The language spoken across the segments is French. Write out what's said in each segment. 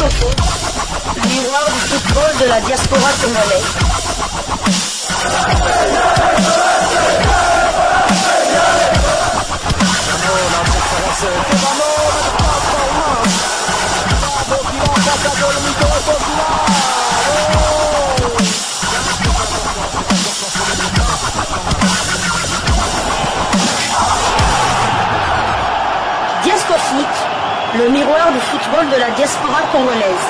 Diascofoot, miroir du football de la diaspora congolaise. Diascofoot, le miroir du football de la diaspora congolaise.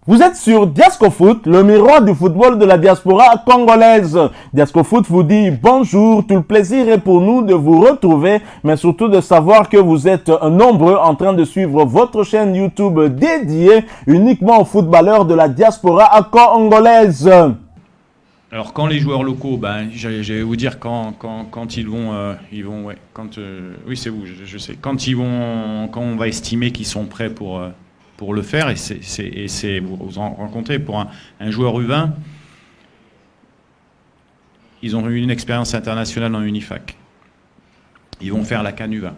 Vous êtes sur Diascofoot, le miroir du football de la diaspora congolaise. Diascofoot vous dit bonjour, tout le plaisir est pour nous de vous retrouver, mais surtout de savoir que vous êtes nombreux en train de suivre votre chaîne YouTube dédiée uniquement aux footballeurs de la diaspora congolaise. Alors quand les joueurs locaux, je vais vous dire quand ils vont, ouais, oui c'est vous, je sais, quand on va estimer qu'ils sont prêts pour le faire, et vous en rencontrez pour un joueur U20, ils ont eu une expérience internationale en Unifac. Ils vont faire la CAN U20.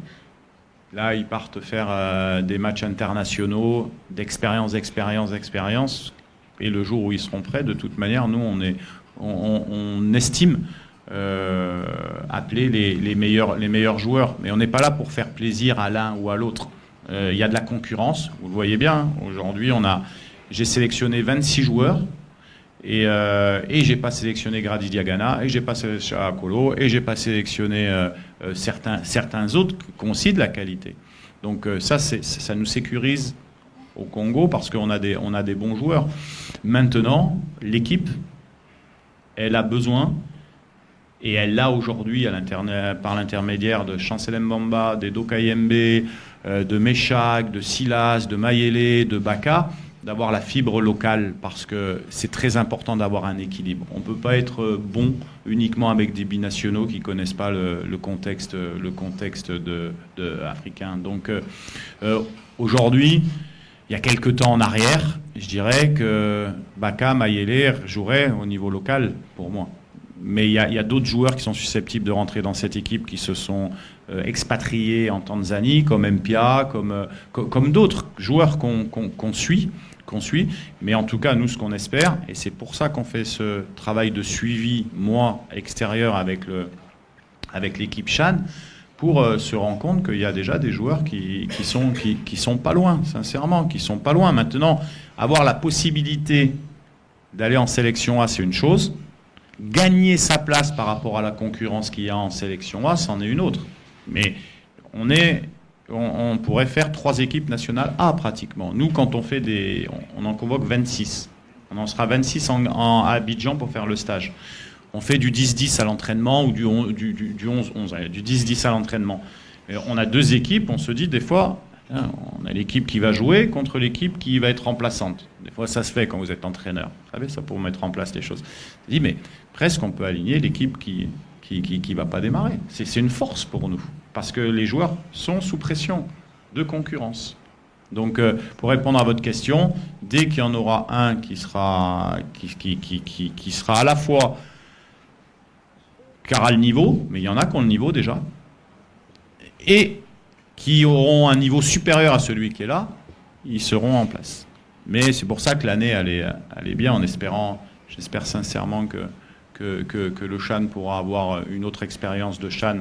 Là, ils partent faire des matchs internationaux, d'expérience. Et le jour où ils seront prêts, de toute manière, nous, on estime appeler les meilleurs joueurs. Mais on n'est pas là pour faire plaisir à l'un ou à l'autre. Il y a de la concurrence, vous le voyez bien. Hein. Aujourd'hui, j'ai sélectionné 26 joueurs et j'ai pas sélectionné Grady Diagana, et j'ai pas sélectionné Akolo, et j'ai pas sélectionné certains autres qui ont aussi de la qualité. Donc ça nous sécurise au Congo parce qu'on a des bons joueurs. Maintenant, l'équipe, elle a besoin, et elle l'a aujourd'hui par l'intermédiaire de Chancel Mbamba, d'Edo Kayembe, de Meshak, de Silas, de Mayele, de Baka, d'avoir la fibre locale, parce que c'est très important d'avoir un équilibre. On ne peut pas être bon uniquement avec des binationaux qui ne connaissent pas le contexte africain. Donc aujourd'hui, il y a quelques temps en arrière, je dirais que Baka, Mayele joueraient au niveau local pour moi. Mais il y a d'autres joueurs qui sont susceptibles de rentrer dans cette équipe, qui se sont expatriés en Tanzanie, comme Mpia, comme d'autres joueurs qu'on suit. Mais en tout cas, nous, ce qu'on espère, et c'est pour ça qu'on fait ce travail de suivi, moi, extérieur, avec l'équipe Chan, pour se rendre compte qu'il y a déjà des joueurs qui sont pas loin, sincèrement, qui sont pas loin. Maintenant, avoir la possibilité d'aller en sélection A, c'est une chose. Gagner sa place par rapport à la concurrence qu'il y a en sélection A, c'en est une autre. Mais on pourrait faire 3 équipes nationales A pratiquement. Nous, quand on en convoque 26. On en sera 26 à Abidjan pour faire le stage. On fait du 10-10 à l'entraînement ou du 11-11, du 10-10 à l'entraînement. Et on a 2 équipes, on se dit des fois, on a l'équipe qui va jouer contre l'équipe qui va être remplaçante. Des fois, ça se fait quand vous êtes entraîneur. Vous savez, ça pour mettre en place les choses. Je dis, mais presque on peut aligner l'équipe qui va pas démarrer. C'est une force pour nous, parce que les joueurs sont sous pression de concurrence. Donc, pour répondre à votre question, dès qu'il y en aura un qui sera à la fois qui aura le niveau, mais il y en a qui ont le niveau déjà, et qui auront un niveau supérieur à celui qui est là, ils seront en place. Mais c'est pour ça que l'année, elle est bien, en espérant, j'espère sincèrement que le Chan pourra avoir une autre expérience de Chan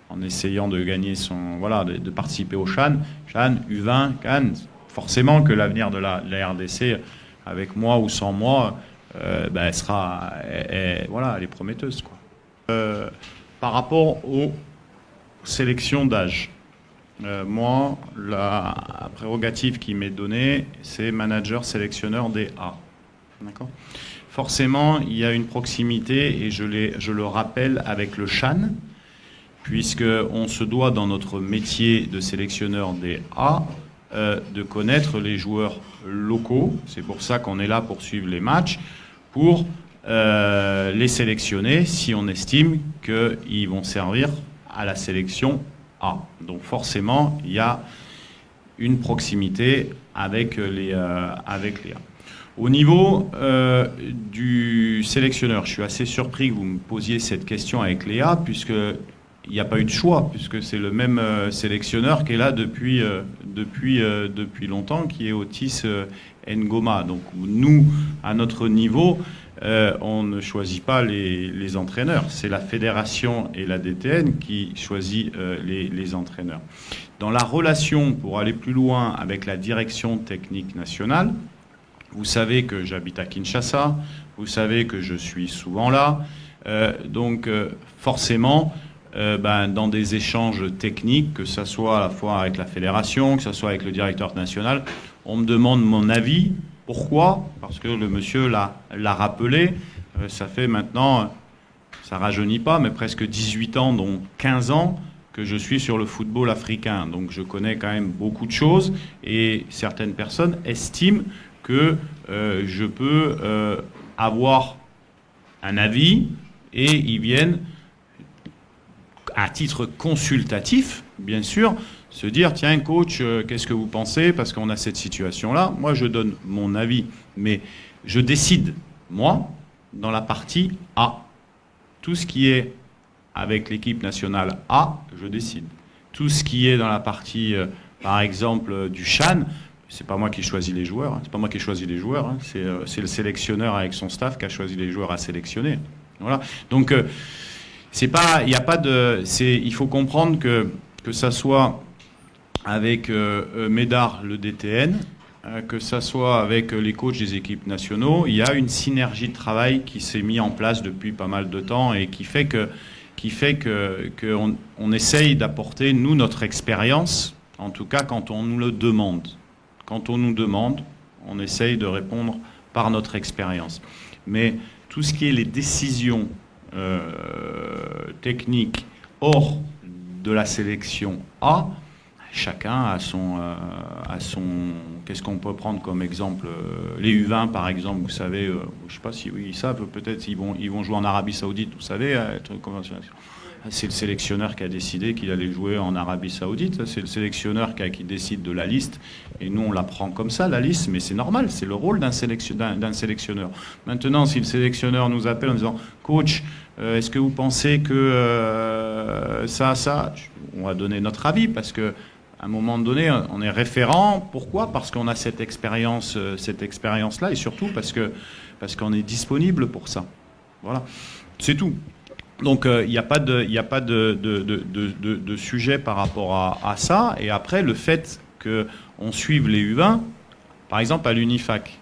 en essayant de gagner de participer au Chan. Chan, U20, Cannes, forcément que l'avenir de la RDC, avec moi ou sans moi, elle est prometteuse, quoi. Par rapport aux sélections d'âge, moi, la prérogative qui m'est donnée, c'est manager sélectionneur des A. D'accord ? Forcément, il y a une proximité, et je le rappelle, avec le Chan, puisqu'on se doit, dans notre métier de sélectionneur des A, de connaître les joueurs locaux. C'est pour ça qu'on est là pour suivre les matchs, pour les sélectionner si on estime qu'ils vont servir à la sélection A. Donc forcément, il y a une proximité avec les A. Au niveau du sélectionneur, je suis assez surpris que vous me posiez cette question avec Léa, puisqu'il il n'y a pas eu de choix, puisque c'est le même sélectionneur qui est là depuis longtemps, qui est Otis Ngoma. Donc nous, à notre niveau, on ne choisit pas les entraîneurs. C'est la fédération et la DTN qui choisit les entraîneurs. Dans la relation, pour aller plus loin, avec la direction technique nationale, vous savez que j'habite à Kinshasa, vous savez que je suis souvent là, donc forcément, dans des échanges techniques, que ce soit à la fois avec la fédération, que ce soit avec le directeur national, on me demande mon avis. Pourquoi? Parce que le monsieur l'a rappelé, ça fait maintenant, ça rajeunit pas, mais presque 18 ans, dont 15 ans, que je suis sur le football africain. Donc je connais quand même beaucoup de choses, et certaines personnes estiment que je peux avoir un avis, et ils viennent à titre consultatif, bien sûr, se dire, tiens, coach, qu'est-ce que vous pensez? Parce qu'on a cette situation-là. Moi, je donne mon avis, mais je décide, moi, dans la partie A. Tout ce qui est avec l'équipe nationale A, je décide. Tout ce qui est dans la partie, par exemple, du CHAN, c'est pas moi qui choisis les joueurs. Hein. C'est pas moi qui ai choisi les joueurs. Hein. C'est le sélectionneur avec son staff qui a choisi les joueurs à sélectionner. Voilà. Donc, c'est pas, il y a pas de, il faut comprendre que ça soit avec Médard, le DTN, que ça soit avec les coachs des équipes nationaux, il y a une synergie de travail qui s'est mise en place depuis pas mal de temps et qui fait qu'on essaye d'apporter, nous, notre expérience, en tout cas quand on nous le demande. Quand on nous demande, on essaye de répondre par notre expérience. Mais tout ce qui est les décisions techniques hors de la sélection A, chacun a son qu'est-ce qu'on peut prendre comme exemple, les U20 par exemple, vous savez, je ne sais pas si ils savent, peut-être ils vont jouer en Arabie Saoudite, vous savez, c'est le sélectionneur qui a décidé qu'il allait jouer en Arabie Saoudite, c'est le sélectionneur qui décide de la liste, et nous on la prend comme ça, la liste, mais c'est normal, c'est le rôle d'un sélectionneur. Maintenant, si le sélectionneur nous appelle en disant « Coach, est-ce que vous pensez que ça, on va donner notre avis, parce que à un moment donné, on est référent. Pourquoi? Parce qu'on a cette expérience-là, et surtout parce qu'on est disponible pour ça. Voilà, c'est tout. Donc il n'y a pas de sujet par rapport à ça. Et après, le fait qu'on suive les U20, par exemple à l'Unifac,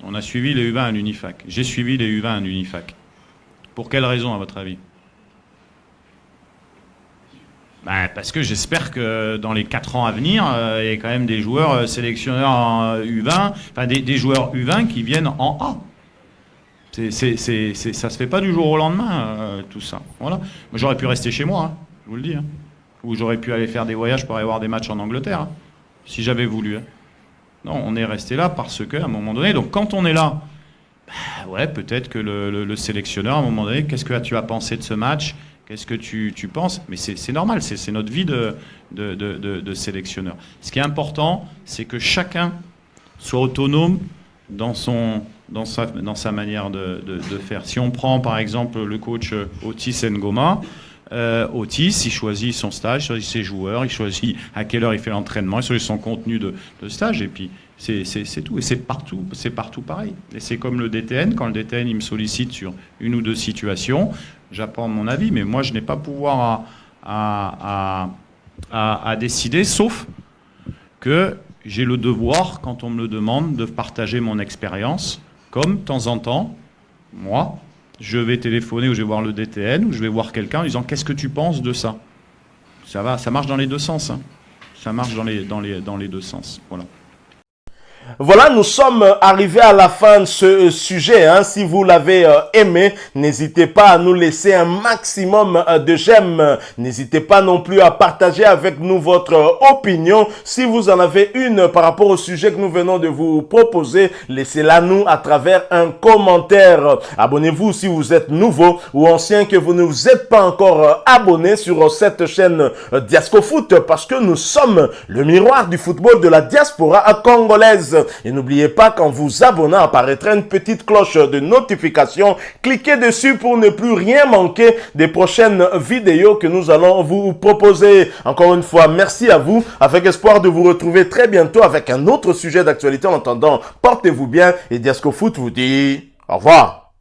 on a suivi les U20 à l'Unifac. J'ai suivi les U20 à l'Unifac. Pour quelle raison, à votre avis? Parce que j'espère que dans les 4 ans à venir, il y a quand même des joueurs sélectionneurs en U20, enfin des joueurs U20 qui viennent en A. Ça se fait pas du jour au lendemain, tout ça. Voilà. Moi, j'aurais pu rester chez moi, hein, je vous le dis. Hein. Ou j'aurais pu aller faire des voyages pour aller voir des matchs en Angleterre, hein, si j'avais voulu. Hein. Non, on est resté là parce qu'à un moment donné, donc quand on est là, ouais, peut-être que le sélectionneur, à un moment donné, qu'est-ce que tu as pensé de ce match? Qu'est-ce que tu penses? Mais c'est normal, c'est notre vie de sélectionneur. Ce qui est important, c'est que chacun soit autonome dans sa manière de faire. Si on prend par exemple le coach Otis Ngoma, Otis, il choisit son stage, il choisit ses joueurs, il choisit à quelle heure il fait l'entraînement, il choisit son contenu de stage, et puis c'est tout. Et c'est partout pareil. Et c'est comme le DTN, quand le DTN il me sollicite sur une ou deux situations, j'apporte mon avis, mais moi je n'ai pas pouvoir à décider, sauf que j'ai le devoir, quand on me le demande, de partager mon expérience, comme de temps en temps, moi, je vais téléphoner ou je vais voir le DTN ou je vais voir quelqu'un en disant « Qu'est-ce que tu penses de ça ?» Ça marche dans les deux sens. Hein. Ça marche dans les deux sens. Voilà. Voilà, nous sommes arrivés à la fin de ce sujet. Hein. Si vous l'avez aimé, n'hésitez pas à nous laisser un maximum de j'aime. N'hésitez pas non plus à partager avec nous votre opinion. Si vous en avez une par rapport au sujet que nous venons de vous proposer, laissez-la nous à travers un commentaire. Abonnez-vous si vous êtes nouveau ou ancien, que vous ne vous êtes pas encore abonné sur cette chaîne Diasco Foot, parce que nous sommes le miroir du football de la diaspora congolaise. congolaise. Et n'oubliez pas qu'en vous abonnant apparaîtra une petite cloche de notification. Cliquez dessus pour ne plus rien manquer des prochaines vidéos que nous allons vous proposer. Encore une fois, merci à vous, avec espoir de vous retrouver très bientôt avec un autre sujet d'actualité. En attendant, portez-vous bien et Diasco Foot vous dit au revoir.